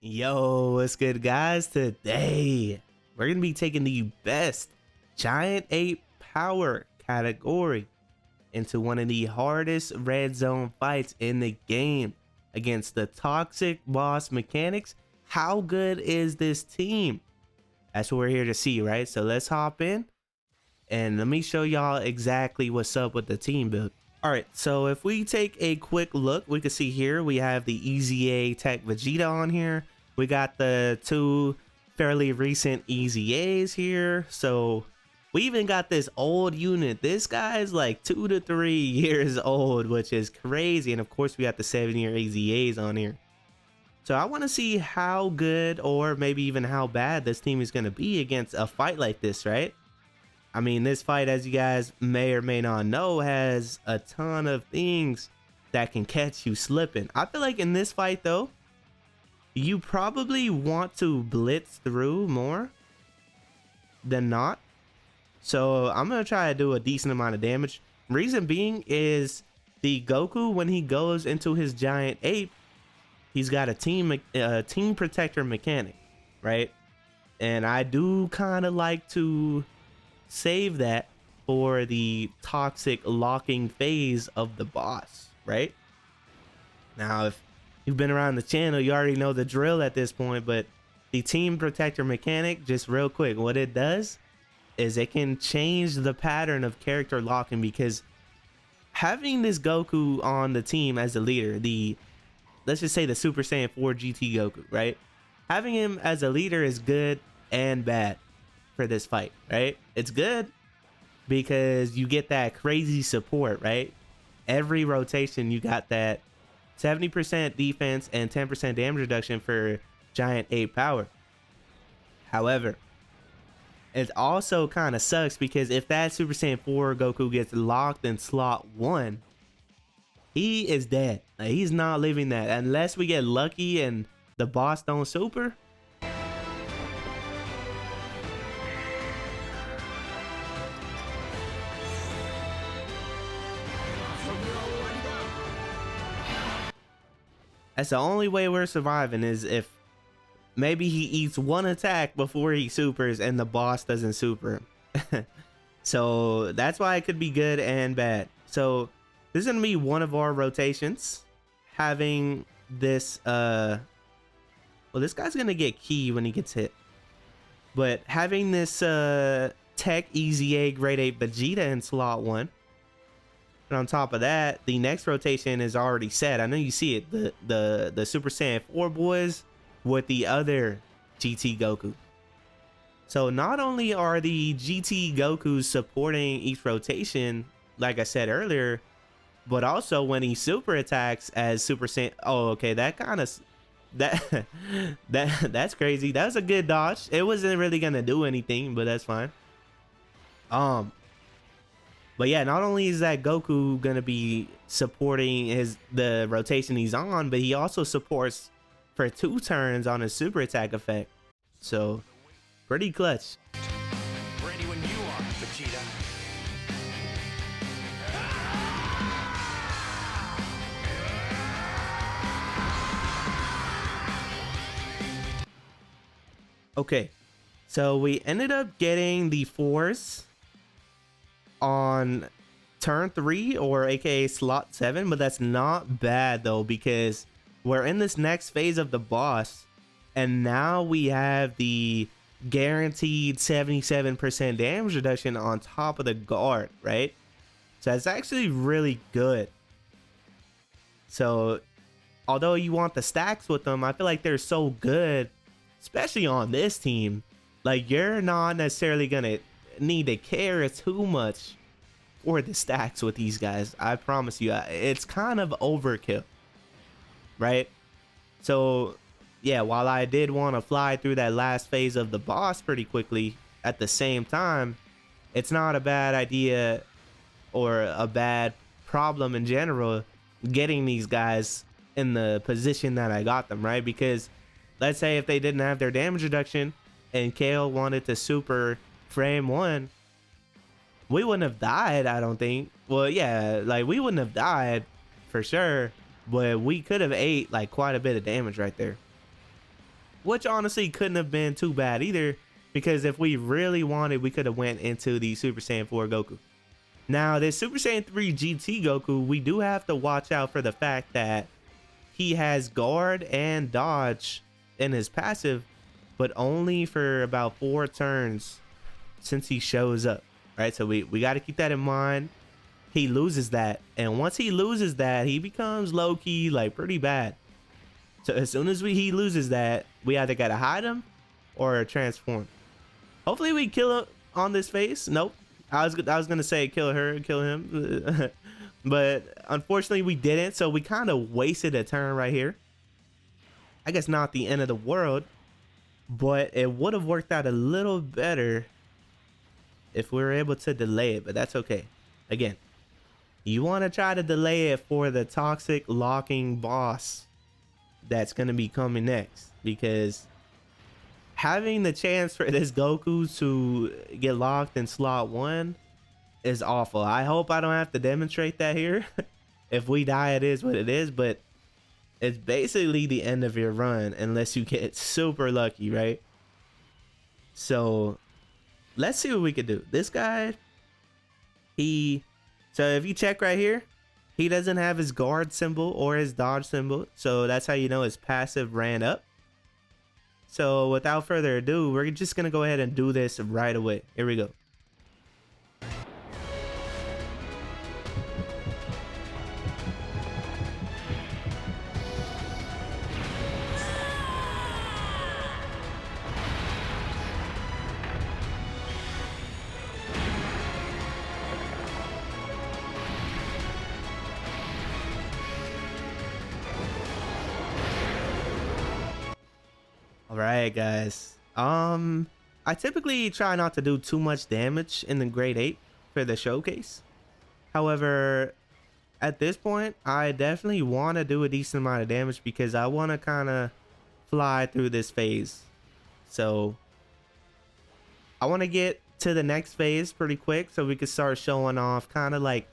Yo, what's good, guys? Today we're gonna be taking the best giant ape power category into one of the hardest red zone fights in the game against the toxic boss mechanics. How good is this team? That's what we're here to see, right? So let's hop in and let me show y'all exactly what's up with the team build. All right, so if we take a quick look, we can see here we have the EZA Tech Vegeta on here. We got the two fairly recent EZAs here. So we even got this old unit. This guy's like 2 to 3 years old, which is crazy. And of course, we got the 7-year EZAs on here. So I want to see how good or maybe even how bad this team is going to be against a fight like this, right? I mean, this fight, as you guys may or may not know, has a ton of things that can catch you slipping. I feel like in this fight, though, you probably want to blitz through more than not. So I'm going to try to do a decent amount of damage. Reason being is the Goku, when he goes into his giant ape, he's got a team protector mechanic, right? And I do kind of like to save that for the toxic locking phase of the boss, right? Now, if you've been around the channel, you already know the drill at this point, but the team protector mechanic, just real quick, what it does is it can change the pattern of character locking, because having this Goku on the team as a leader, let's just say the Super Saiyan 4 GT Goku, right? Having him as a leader is good and bad for this fight, right? It's good because you get that crazy support, right? Every rotation you got that 70% defense and 10% damage reduction for giant ape power. However, it also kind of sucks because if that Super Saiyan 4 Goku gets locked in slot 1, he is dead. Like, he's not living that unless we get lucky and the boss don't super. That's the only way we're surviving, is if maybe he eats one attack before he supers and the boss doesn't super. So that's why it could be good and bad. So this is gonna be one of our rotations, having this well, this guy's gonna get key when he gets hit, but having this Tech EZA grade 8 Vegeta in slot 1. And on top of that, the next rotation is already set. I know you see it, the Super Saiyan 4 boys with the other GT Goku. So not only are the GT Gokus supporting each rotation, like I said earlier, but also when he super attacks as Super Saiyan. Oh, okay, that kind of that's crazy. That was a good dodge. It wasn't really gonna do anything, but that's fine. But yeah, not only is that Goku gonna be supporting the rotation he's on, but he also supports for 2 turns on his super attack effect. So pretty clutch. Ready when you are, Vegeta. Okay, so we ended up getting the force on turn 3, or aka slot 7, but that's not bad though, because we're in this next phase of the boss and now we have the guaranteed 77% damage reduction on top of the guard, right? So that's actually really good. So although you want the stacks with them, I feel like they're so good, especially on this team. Like, you're not necessarily gonna need to care too much for the stacks with these guys. I promise you, it's kind of overkill, right? So yeah, while I did want to fly through that last phase of the boss pretty quickly, at the same time, it's not a bad idea or a bad problem in general getting these guys in the position that I got them, right? Because let's say if they didn't have their damage reduction and Kale wanted to super frame 1, we wouldn't have died, I don't think. Well, yeah, like, we wouldn't have died for sure, but we could have ate like quite a bit of damage right there. which honestly couldn't have been too bad either, because if we really wanted, we could have went into the Super Saiyan 4 Goku. Now, this Super Saiyan 3 GT Goku, we do have to watch out for the fact that he has guard and dodge in his passive, but only for about 4 turns since he shows up, right? So we got to keep that in mind. He loses that, and once he loses that, he becomes low-key like pretty bad. So as soon as he loses that, we either gotta hide him or transform. Hopefully we kill him on this phase. Nope. I was gonna say kill her, kill him, but unfortunately we didn't. So we kind of wasted a turn right here. I guess not the end of the world, but it would have worked out a little better if we were able to delay it. But that's okay. Again, you want to try to delay it for the toxic locking boss that's going to be coming next, because having the chance for this Goku to get locked in slot 1 is awful. I hope I don't have to demonstrate that here. If we die, it is what it is, but it's basically the end of your run unless you get super lucky, right? So let's see what we can do. This guy, so if you check right here, he doesn't have his guard symbol or his dodge symbol, so that's how you know his passive ran up. So without further ado, we're just gonna go ahead and do this right away. Here we go. Alright guys, I typically try not to do too much damage in the grade 8 for the showcase. However, at this point I definitely want to do a decent amount of damage because I want to kind of fly through this phase. So I want to get to the next phase pretty quick so we can start showing off kind of like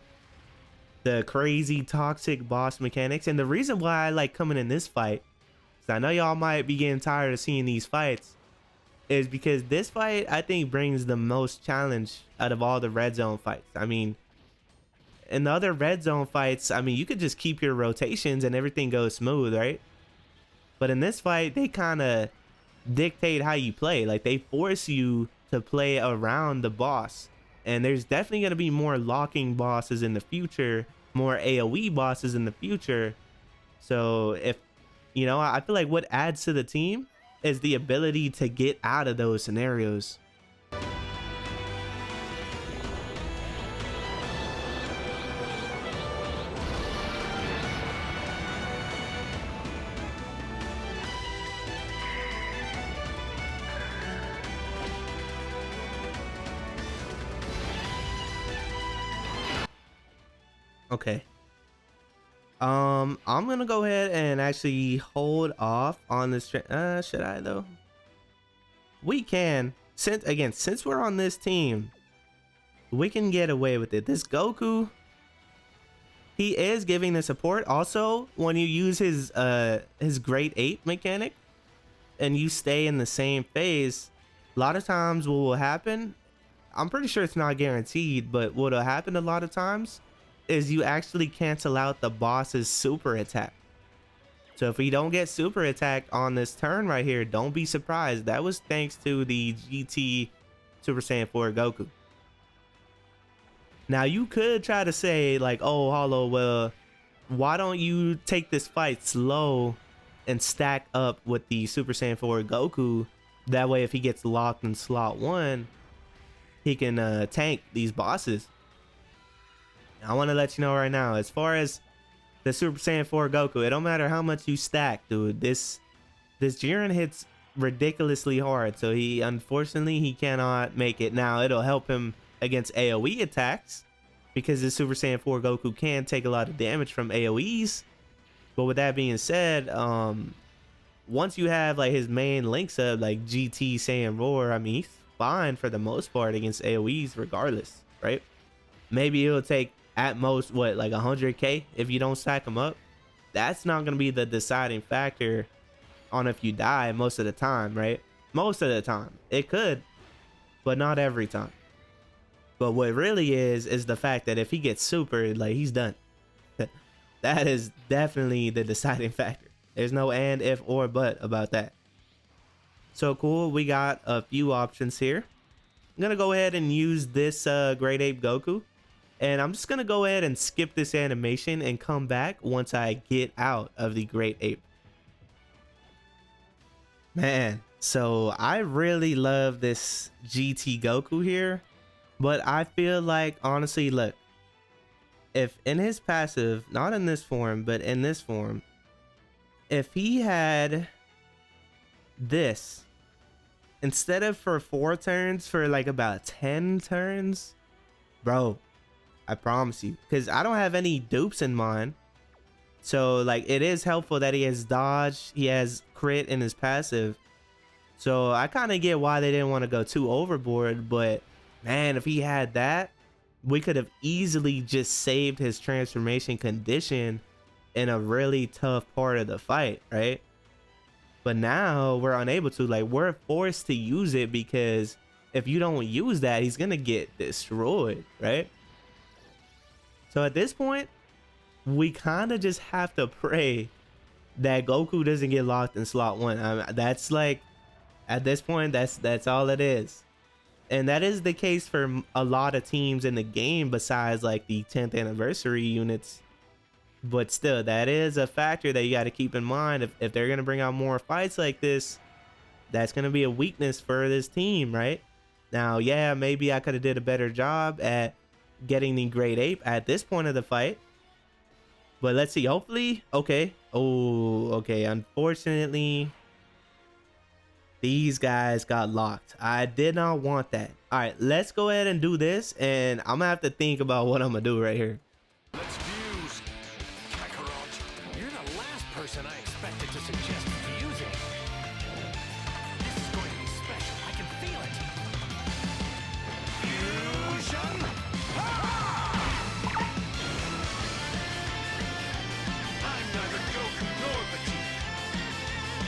the crazy toxic boss mechanics. And the reason why I like coming in this fight, I know y'all might be getting tired of seeing these fights, is because this fight I think brings the most challenge out of all the red zone fights. I mean, in the other red zone fights, I mean, you could just keep your rotations and everything goes smooth, right? But in this fight, they kind of dictate how you play. Like, they force you to play around the boss, and there's definitely going to be more locking bosses in the future, more AoE bosses in the future. So if you know, I feel like what adds to the team is the ability to get out of those scenarios. Okay. I'm gonna go ahead and actually hold off on this. Should I though? We can. Since we're on this team, we can get away with it. This Goku, he is giving the support. Also, when you use his grade 8 mechanic and you stay in the same phase, a lot of times what will happen, I'm pretty sure it's not guaranteed, but what will happen a lot of times is you actually cancel out the boss's super attack. So if we don't get super attacked on this turn right here, don't be surprised. That was thanks to the GT Super Saiyan 4 Goku. Now you could try to say like, oh Hollow, well, why don't you take this fight slow and stack up with the Super Saiyan 4 Goku? That way if he gets locked in slot 1, he can tank these bosses. I want to let you know right now, as far as the Super Saiyan 4 Goku, it don't matter how much you stack, dude. This Jiren hits ridiculously hard, so unfortunately he cannot make it. Now it'll help him against AoE attacks because the Super Saiyan 4 Goku can take a lot of damage from AoEs. But with that being said, once you have like his main links up like GT Saiyan Roar, I mean, he's fine for the most part against AoEs regardless, right? Maybe it'll take at most what, like 100k if you don't stack them up. That's not going to be the deciding factor on if you die most of the time, right? Most of the time. It could, but not every time. But what really is the fact that if he gets super, like, he's done. That is definitely the deciding factor. There's no and, if, or but about that. So cool, we got a few options here. I'm gonna go ahead and use this Great Ape Goku. And I'm just gonna go ahead and skip this animation and come back once I get out of the Great Ape. Man, so I really love this GT Goku here. But I feel like, honestly, look, if in his passive, not in this form, but in this form, if he had this, instead of for 4 turns, for like about 10 turns, bro, I promise you, because I don't have any dupes in mind. So like, it is helpful that he has dodge, he has crit in his passive. So I kind of get why they didn't want to go too overboard, but man, if he had that, we could have easily just saved his transformation condition in a really tough part of the fight, right? But now we're unable to, like, we're forced to use it because if you don't use that, he's gonna get destroyed, right? So at this point, we kind of just have to pray that Goku doesn't get locked in slot 1. That's like, at this point, that's all it is. And that is the case for a lot of teams in the game besides like the 10th anniversary units. But still, that is a factor that you got to keep in mind. If they're going to bring out more fights like this, that's going to be a weakness for this team, right? Now, yeah, maybe I could have did a better job at getting the Great Ape at this point of the fight. But let's see, hopefully, okay. Oh, okay, unfortunately, these guys got locked. I did not want that. All right, let's go ahead and do this, and I'm gonna have to think about what I'm gonna do right here. Let's fuse. Kakarot, you're the last person I expected to suggest fusing. This is going to be special. I can feel it. Fusion. I'm neither Goku nor Vegeta.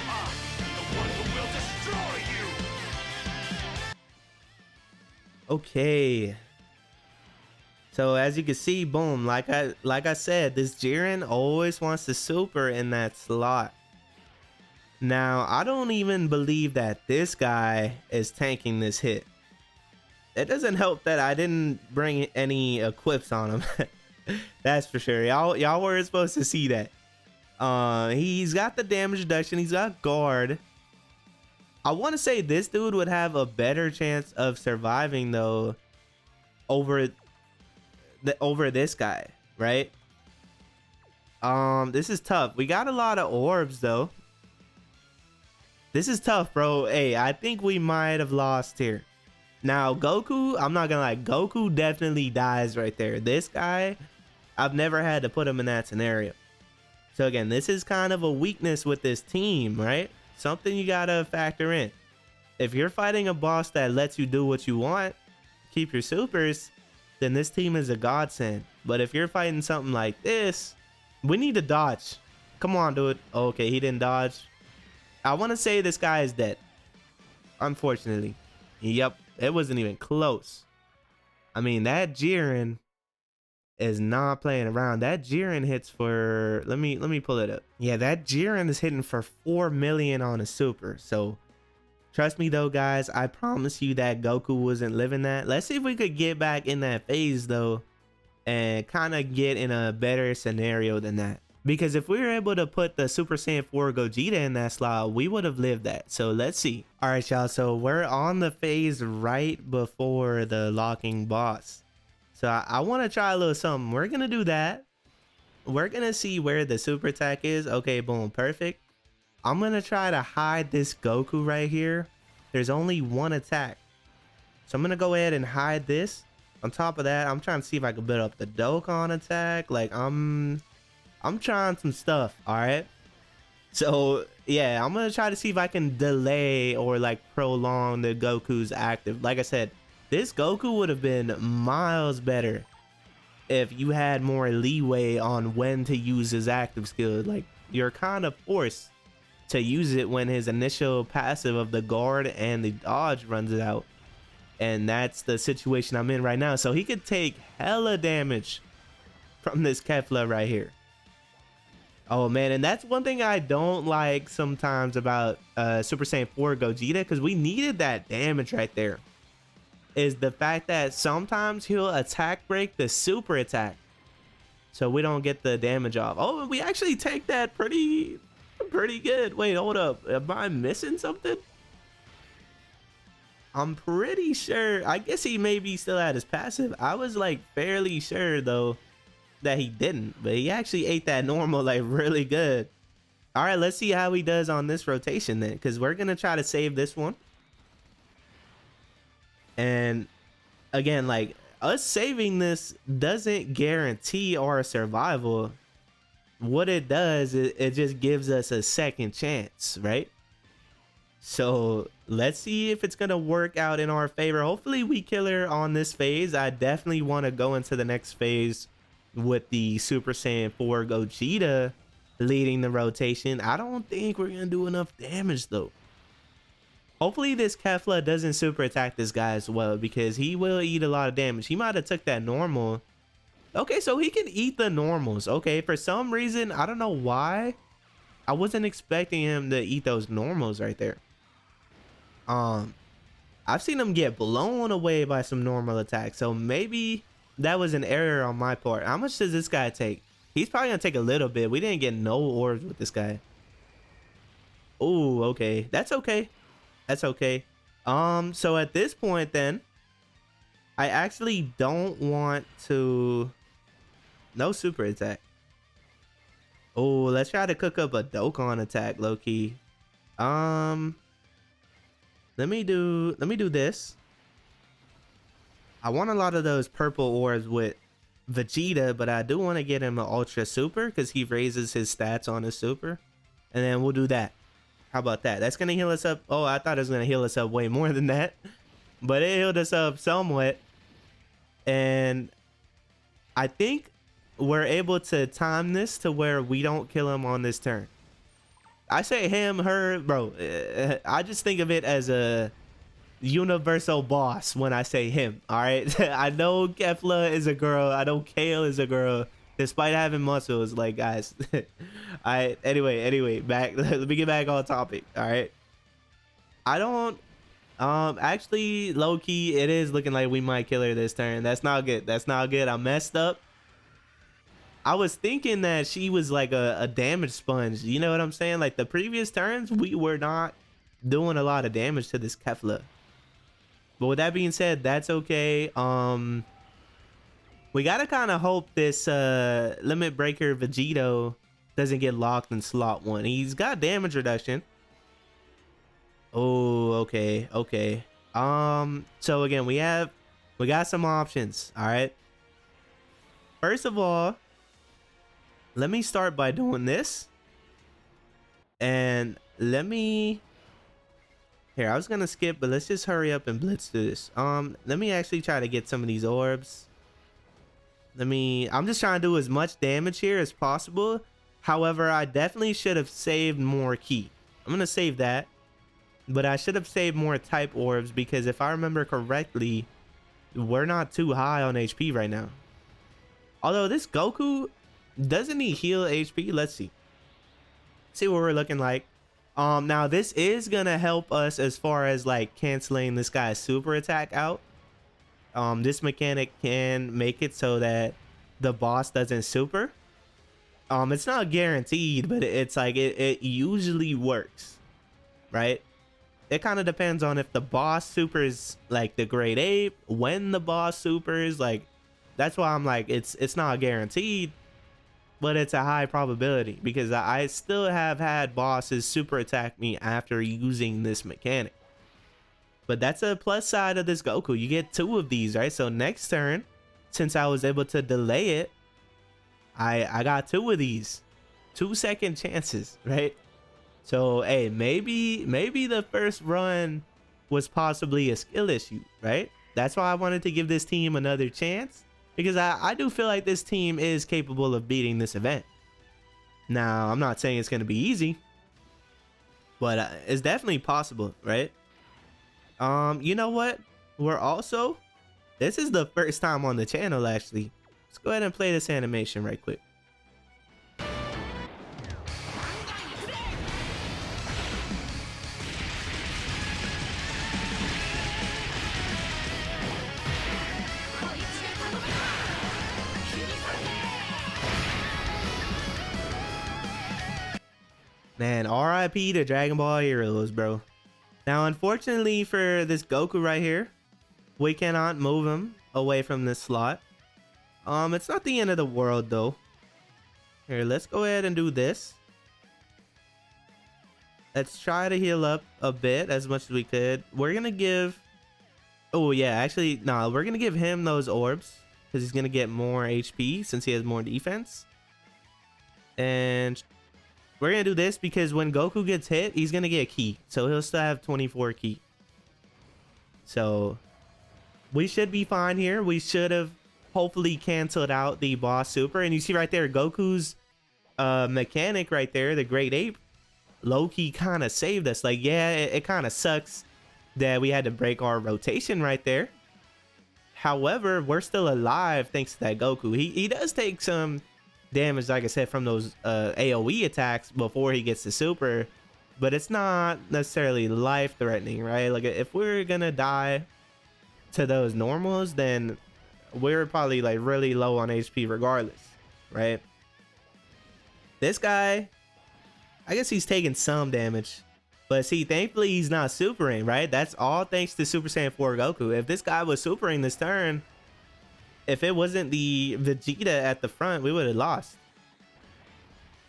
I'm the one who will destroy you. Okay. So as you can see, boom, like I said, this Jiren always wants to super in that slot. Now, I don't even believe that this guy is tanking this hit. It doesn't help that I didn't bring any equips on him. That's for sure. Y'all were supposed to see that. He's got the damage reduction, he's got guard. I want to say this dude would have a better chance of surviving though over this guy, right? This is tough. We got a lot of orbs though. This is tough, bro. Hey, I think we might have lost here. Now Goku, I'm not gonna lie, Goku definitely dies right there. This guy, I've never had to put him in that scenario. So again, this is kind of a weakness with this team, right? Something you gotta factor in. If you're fighting a boss that lets you do what you want, keep your supers, then this team is a godsend. But if you're fighting something like this, we need to dodge. Come on, dude. Okay, he didn't dodge. I want to say this guy is dead. Unfortunately. Yep, it wasn't even close. I mean, that Jiren is not playing around. That Jiren hits for, let me pull it up. Yeah, that Jiren is hitting for 4 million on a super. So trust me though, guys, I promise you that Goku wasn't living that. Let's see if we could get back in that phase though and kind of get in a better scenario than that. Because if we were able to put the Super Saiyan 4 Gogeta in that slot, we would have lived that. So let's see. All right, y'all. So we're on the phase right before the locking boss. So I want to try a little something. We're going to do that. We're going to see where the super attack is. Okay, boom. Perfect. I'm going to try to hide this Goku right here. There's only one attack. So I'm going to go ahead and hide this. On top of that, I'm trying to see if I can build up the Dokkan attack. Like, I'm trying some stuff. All right. So, yeah, I'm going to try to see if I can delay or, like, prolong the Goku's active. Like I said, this Goku would have been miles better if you had more leeway on when to use his active skill. Like, you're kind of forced to use it when his initial passive of the guard and the dodge runs out. And that's the situation I'm in right now. So he could take hella damage from this Kefla right here. Oh man, and that's one thing I don't like sometimes about Super Saiyan 4 Gogeta, because we needed that damage right there. Is the fact that sometimes he'll attack break the super attack, so we don't get the damage off. Oh, we actually take that pretty good. Wait, hold up. Am I missing something? I'm pretty sure. I guess he maybe still had his passive. I was like fairly sure though that he didn't, but he actually ate that normal like really good. All right, let's see how he does on this rotation then, because we're gonna try to save this one. And again, like, us saving this doesn't guarantee our survival. What it does is it just gives us a second chance, right? So let's see if it's gonna work out in our favor. Hopefully we kill her on this phase. I definitely want to go into the next phase with the Super Saiyan 4 Gogeta leading the rotation. I don't think we're gonna do enough damage though. Hopefully this Kefla doesn't super attack this guy as well, because he will eat a lot of damage. He might have took that normal. Okay, so he can eat the normals. Okay, for some reason, I don't know why, I wasn't expecting him to eat those normals right there. I've seen him get blown away by some normal attacks, so maybe that was an error on my part. How much does this guy take? He's probably gonna take a little bit. We didn't get no orbs with this guy. Oh, okay, that's okay. That's okay. So at this point then, I actually don't want to... No super attack. Oh, let's try to cook up a Dokkan attack, low-key. Let me do this. I want a lot of those purple orbs with Vegeta, but I do want to get him an Ultra Super because he raises his stats on his Super. And then we'll do that. How about that? That's going to heal us up. Oh, I thought it was going to heal us up way more than that. But it healed us up somewhat. And I think we're able to time this to where we don't kill him on this turn. I say him, her, bro. I just think of it as a universal boss when I say him. All right. I know Kefla is a girl. I know Kale is a girl. Despite having muscles, like, guys. Anyway, back. Let me get back on topic. All right. I don't. Actually, low key, it is looking like we might kill her this turn. That's not good. That's not good. I messed up. I was thinking that she was like a damage sponge. You know what I'm saying? Like the previous turns, we were not doing a lot of damage to this Kefla. But with that being said, that's okay. We gotta kind of hope this limit breaker Vegito doesn't get locked in slot 1. He's got damage reduction. Oh, okay. So again, we got some options. All right. First of all, let me start by doing this. And let me... Here, I was gonna skip, but let's just hurry up and blitz through this. Let me actually try to get some of these orbs. I'm just trying to do as much damage here as possible. However, I definitely should have saved more ki. I'm gonna save that. But I should have saved more type orbs, because if I remember correctly, we're not too high on HP right now. Although this Goku, doesn't he heal HP? Let's see. See what we're looking like. Now this is gonna help us as far as like canceling this guy's super attack out. This mechanic can make it so that the boss doesn't super. It's not guaranteed, but it's like it usually works, right? It kind of depends on if the boss supers like the grade 8, when the boss supers, like that's why I'm like it's not guaranteed, but it's a high probability, because I still have had bosses super attack me after using this mechanic. But that's a plus side of this Goku. You get 2 of these, right? So next turn, since I was able to delay it, I got 2 of these 2-second chances, right? So hey, maybe the first run was possibly a skill issue, right? That's why I wanted to give this team another chance, because I do feel like this team is capable of beating this event. Now, I'm not saying it's going to be easy, but it's definitely possible, right? You know what? We're also, this is the first time on the channel actually. Let's go ahead and play this animation right quick. Man, RIP to Dragon Ball Heroes, bro. Now, unfortunately for this Goku right here, we cannot move him away from this slot. It's not the end of the world though. Here, let's go ahead and do this. Let's try to heal up a bit as much as we could. We're gonna give, oh yeah, actually, no, we're gonna give him those orbs because he's gonna get more HP since he has more defense. And we're gonna do this because when Goku gets hit, he's gonna get a key, so he'll still have 24 key. So we should be fine here. We should have hopefully canceled out the boss super. And you see right there, Goku's mechanic right there, the Great Ape, low-key kind of saved us. Like, yeah, it kind of sucks that we had to break our rotation right there. However, we're still alive thanks to that Goku. He does take some damage, like I said, from those AoE attacks before he gets the super, but it's not necessarily life-threatening, right? Like, if we're gonna die to those normals, then we're probably like really low on HP regardless, right? This guy, I guess he's taking some damage, but see, thankfully he's not supering, right? That's all thanks to Super Saiyan 4 Goku. If this guy was supering this turn, if it wasn't the Vegeta at the front, we would have lost,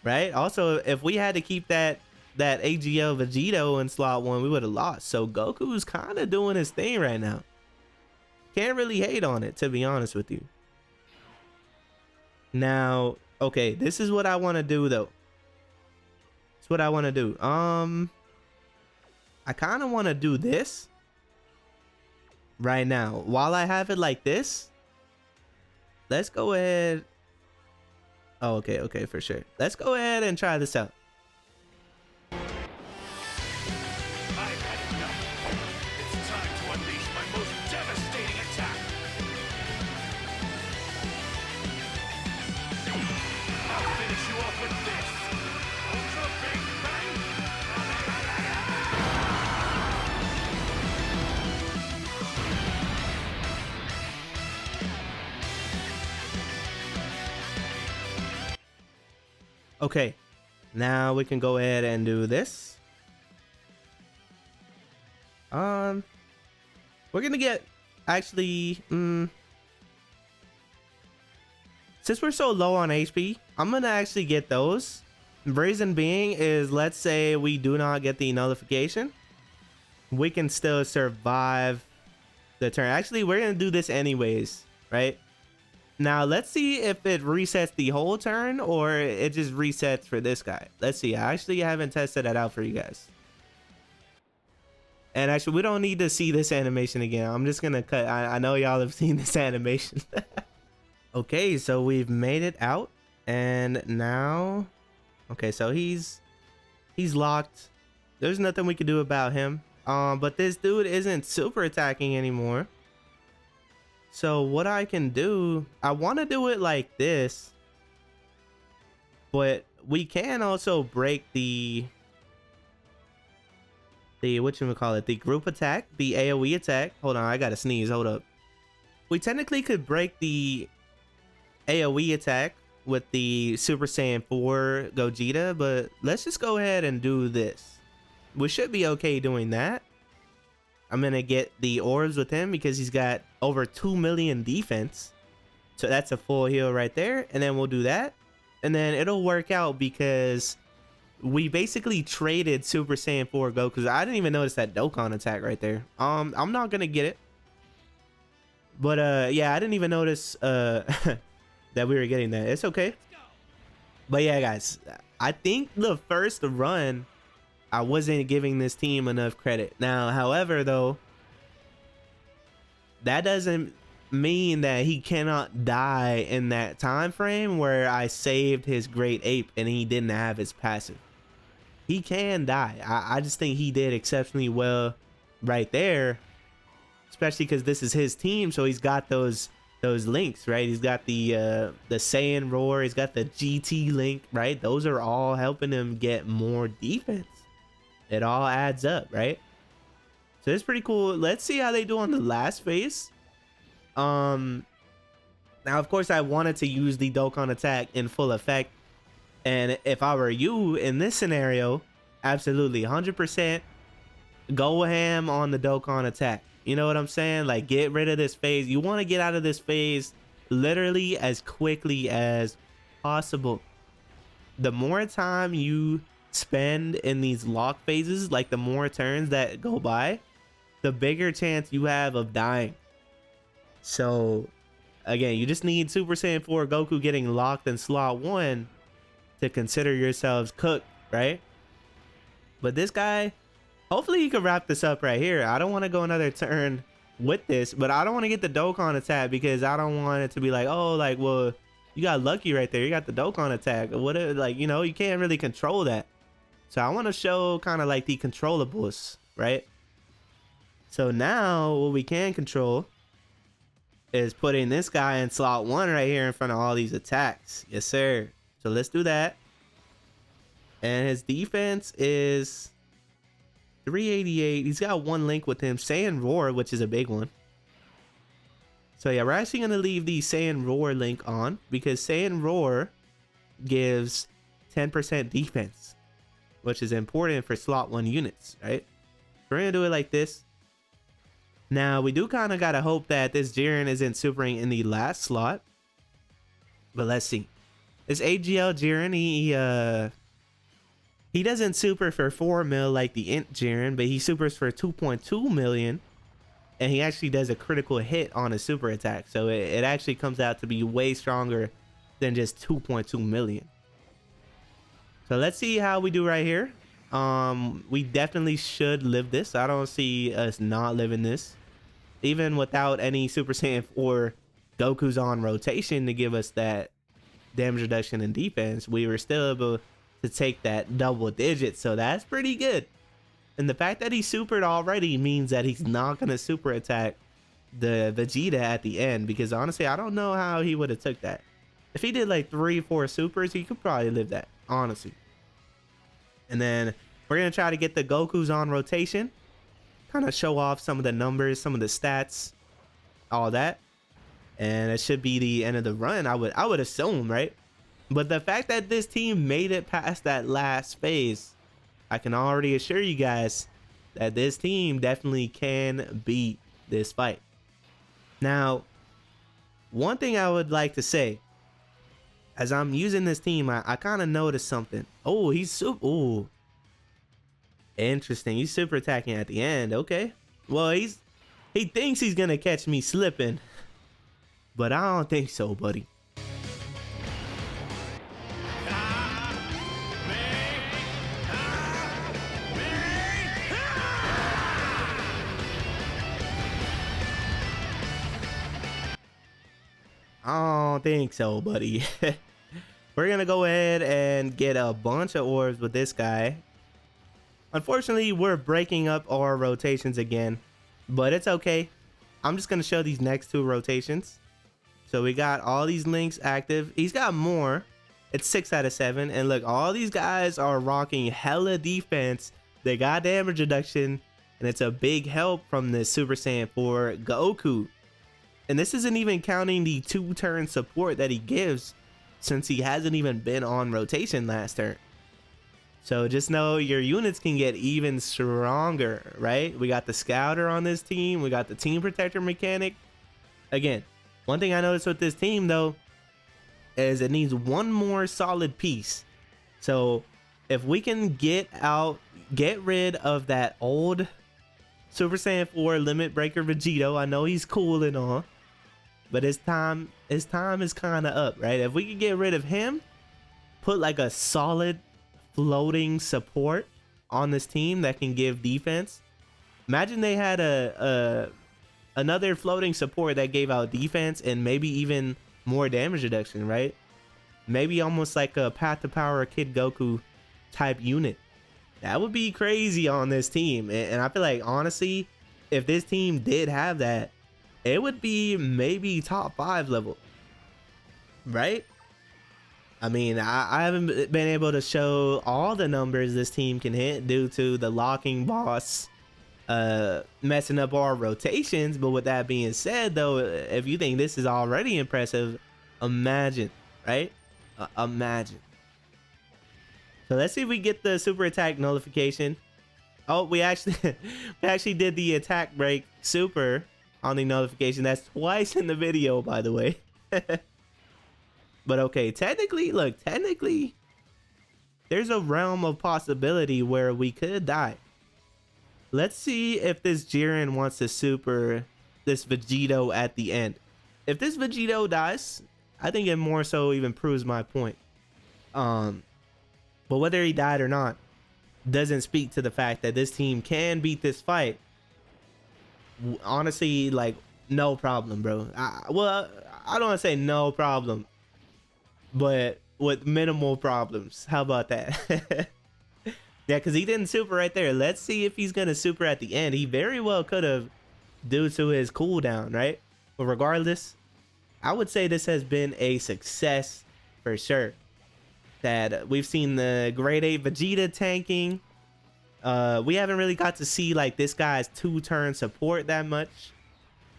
right? Also, if we had to keep that AGL Vegito in slot 1, we would have lost. So Goku's kind of doing his thing right now. Can't really hate on it, to be honest with you. Now, okay, this is what I want to do though. It's what I want to do. I kind of want to do this right now. While I have it like this, let's go ahead. Oh, okay, for sure. Let's go ahead and try this out. Okay, now we can go ahead and do this. We're gonna get, actually, since we're so low on HP, I'm gonna actually get those. Reason being is, let's say we do not get the nullification, we can still survive the turn. Actually, we're gonna do this anyways, right? Now, let's see if it resets the whole turn or it just resets for this guy. Let's see. I actually haven't tested that out for you guys. And actually, we don't need to see this animation again. I'm just going to cut. I know y'all have seen this animation. Okay, so we've made it out. And now... Okay, so he's locked. There's nothing we can do about him. But this dude isn't super attacking anymore. So what I can do, I want to do it like this, but we can also break the whatchamacallit, the group attack, the AoE attack. Hold on, I gotta sneeze, hold up. We technically could break the AoE attack with the Super Saiyan 4 Gogeta, but let's just go ahead and do this. We should be okay doing that. I'm gonna get the orbs with him because he's got over 2 million defense. So that's a full heal right there. And then we'll do that. And then it'll work out because we basically traded Super Saiyan 4 Goku. I didn't even notice that Dokkan attack right there. I'm not gonna get it. But yeah, I didn't even notice that we were getting that. It's okay. But yeah, guys, I think the first run, I wasn't giving this team enough credit. Now, however, though, that doesn't mean that he cannot die in that time frame where I saved his Great Ape and he didn't have his passive. he can die. I just think he did exceptionally well right there, especially because this is his team, so he's got those links, right? He's got the Saiyan Roar, he's got the GT link, right? Those are all helping him get more defense. It all adds up, right? So it's pretty cool. Let's see how they do on the last phase. Now of course I wanted to use the Dokkan attack in full effect, and if I were you in this scenario, absolutely 100% go ham on the Dokkan attack. You know what I'm saying? Like, get rid of this phase. You want to get out of this phase literally as quickly as possible. The more time you spend in these lock phases, like the more turns that go by, the bigger chance you have of dying. So again, you just need Super Saiyan 4 Goku getting locked in slot 1 to consider yourselves cooked, right? But this guy, hopefully he can wrap this up right here. I don't want to go another turn with this, but I don't want to get the Dokkan attack because I don't want it to be like, oh, like, well, you got lucky right there. You got the Dokkan attack or whatever. Like, you know, you can't really control that. So I want to show kind of like the controllables, right? So now what we can control is putting this guy in slot 1 right here in front of all these attacks. Yes, sir. So let's do that. And his defense is 388. He's got 1 link with him, Saiyan Roar, which is a big one. So yeah, we're actually going to leave the Saiyan Roar link on because Saiyan Roar gives 10% defense, which is important for slot 1 units, right? We're going to do it like this. Now, we do kind of got to hope that this Jiren isn't supering in the last slot. But let's see. This AGL Jiren, he doesn't super for 4 mil like the Int Jiren, but he supers for 2.2 million. And he actually does a critical hit on a super attack. So it actually comes out to be way stronger than just 2.2 million. So let's see how we do right here. We definitely should live this. I don't see us not living this. Even without any Super Saiyan 4 Goku's on rotation to give us that damage reduction and defense, we were still able to take that double digit. So that's pretty good. And the fact that he supered already means that he's not going to super attack the Vegeta at the end. Because honestly, I don't know how he would have took that. If he did like 3-4 supers, he could probably live that, honestly. And then we're going to try to get the Goku's on rotation. Kind of show off some of the numbers, some of the stats, all that. And it should be the end of the run, I would assume, right? But the fact that this team made it past that last phase, I can already assure you guys that this team definitely can beat this fight. Now, one thing I would like to say, as I'm using this team, I kind of noticed something. Oh, he's super. Oh, interesting. He's super attacking at the end. Okay. Well, he thinks he's gonna catch me slipping, but I don't think so, buddy. I don't think so, buddy. We're gonna go ahead and get a bunch of orbs with this guy. Unfortunately, we're breaking up our rotations again, but it's okay. I'm just gonna show these next 2 rotations. So we got all these links active. He's got more. It's 6 out of 7. And look, all these guys are rocking hella defense. They got damage reduction, and it's a big help from the Super Saiyan 4 Goku. And this isn't even counting the 2-turn support that he gives, since he hasn't even been on rotation last turn. So just know your units can get even stronger, right? We got the Scouter on this team. We got the Team Protector mechanic. Again, one thing I noticed with this team, though, is it needs one more solid piece. So if we can get rid of that old Super Saiyan 4 Limit Breaker Vegito, I know he's cool and all, but his time is kind of up, right? If we could get rid of him, put like a solid floating support on this team that can give defense. Imagine they had another floating support that gave out defense and maybe even more damage reduction, right? Maybe almost like a Path to Power Kid Goku type unit. That would be crazy on this team. And I feel like, honestly, if this team did have that, it would be maybe top 5 level, right? I mean, I haven't been able to show all the numbers this team can hit due to the locking boss messing up our rotations. But with that being said, though, if you think this is already impressive, imagine, right? Imagine. So let's see if we get the super attack notification. Oh, we actually we actually did the attack break super on the notification. That's twice in the video, by the way. But okay, technically, look, technically, there's a realm of possibility where we could die. Let's see if this Jiren wants to super this Vegito at the end. If this Vegito dies, I think it more so even proves my point. But whether he died or not doesn't speak to the fact that this team can beat this fight. Honestly, like, no problem, bro. Well, I don't want to say no problem, but with minimal problems. How about that? Yeah, because he didn't super right there. Let's see if he's gonna super at the end. He very well could have, due to his cooldown, right? But regardless, I would say this has been a success for sure. That we've seen the grade 8 Vegeta tanking. We haven't really got to see like this guy's 2-turn support that much,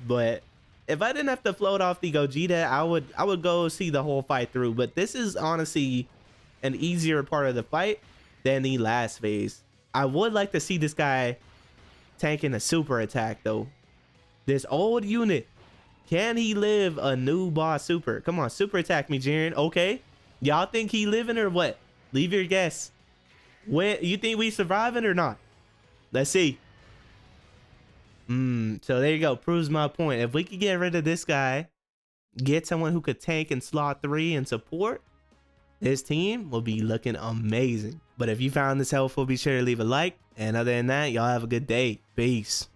but if I didn't have to float off the Gogeta, I would go see the whole fight through. But this is honestly an easier part of the fight than the last phase. I would like to see this guy tanking a super attack though. This old unit, can he live a new boss super? Come on, super attack me, Jiren. Okay, y'all think he living or what? Leave your guess. When you think we surviving or not? Let's see. So there you go. Proves my point. If we could get rid of this guy, get someone who could tank in slot 3 and support, this team will be looking amazing. But if you found this helpful, be sure to leave a like. And other than that, y'all have a good day. Peace.